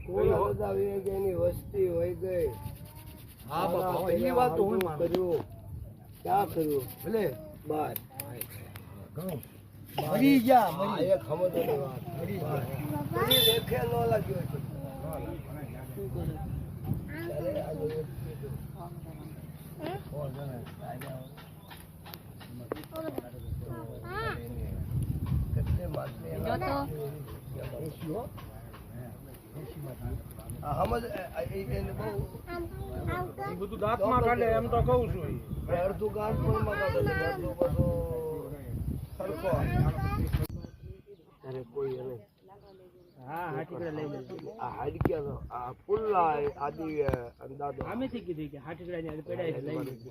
Cola દાદા એની વસ્તી હોય ગઈ. હા બાપા એ વાત તો હું માનું. કર્યું ક્યાં કર્યું ભલે બાર ઘણું મરી ગયા મરી એક સમજવાની વાત મરી ગયા કોઈ લેખે ન લાગ્યો છે. ત્યારે આજે એક કીધું. કેટલે માથે એના એને બહુ એ બધું દાંતમાં કાઢે એમ તો કહું છું અડધું ગાંઠ પણ માં કાઢે છે, અડધું બધું સરખો. અરે કોઈ એને હા હાટીકડા લઈ લેજો આ હાડકિયાનો આ પુલ્લા આદિ અંદાજો આમેથી કીધું કે હાટીકડાની પેડાઈ લઈ લેજો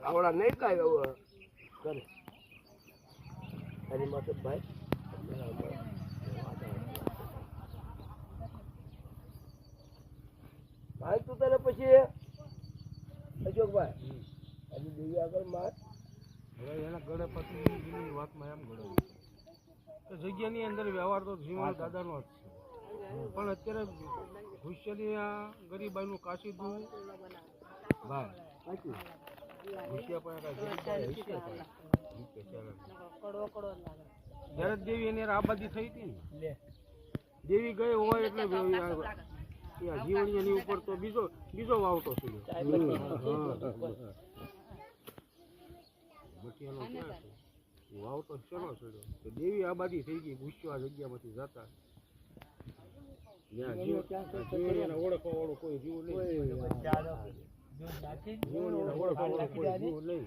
આવડા નહીં કાંઈ એવું કરે એની માટે ભાઈ ભાઈ તું તને પછી અશોકભાઈ હજી દેવી આગળ માર હવે એના ગણપતિની વાતમાં એમ ગણો કે જગ્યાની અંદર વ્યવહાર તો જીવન દાદાનો જ છે પણ અત્યારે ભૂષ્યની આ ગરીબાઈનું કાશીદું ભાઈ ભૂષ્યા પણ જ્યારે દેવી એની આબાદી થઈ હતી ને દેવી ગઈ હોય એટલે જીવણીની ઉપર તો બીજો વાવટો છે વાવટો શેનો છેડ્યો કે દેવી આબાદી થઈ ગઈ ગુસ્સો આ જગ્યામાંથી જતા જીવણીને ઓળખવા વાળું કોઈ જીવ નહીં જીવણીને ઓળખવા વાળું કોઈ જીવ નહીં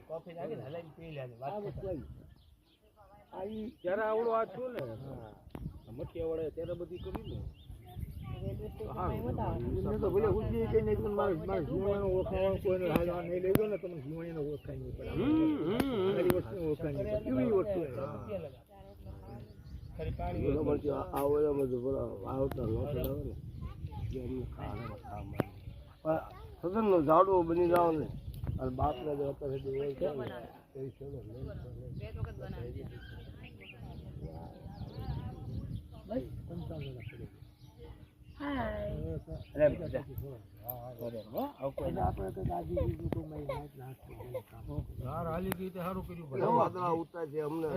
ત્યારે આવડો આ છું ને મઠિયા વડે ત્યારે બધી કરી ને તો ભલે ઉજી કઈ નહીં મારે જીવણીને ઓળખાવાનું કોઈને હાલવા નહીં લઈ ગયો ને તમે જીવણીને ઓળખાય નહીં પડે વસ્તુ ઓળખાય નહીં કેવી વસ્તુ સદન નો ઝાડવો બની જાવ ને અને બાપ ને અત્યારે ઉતા છે અમને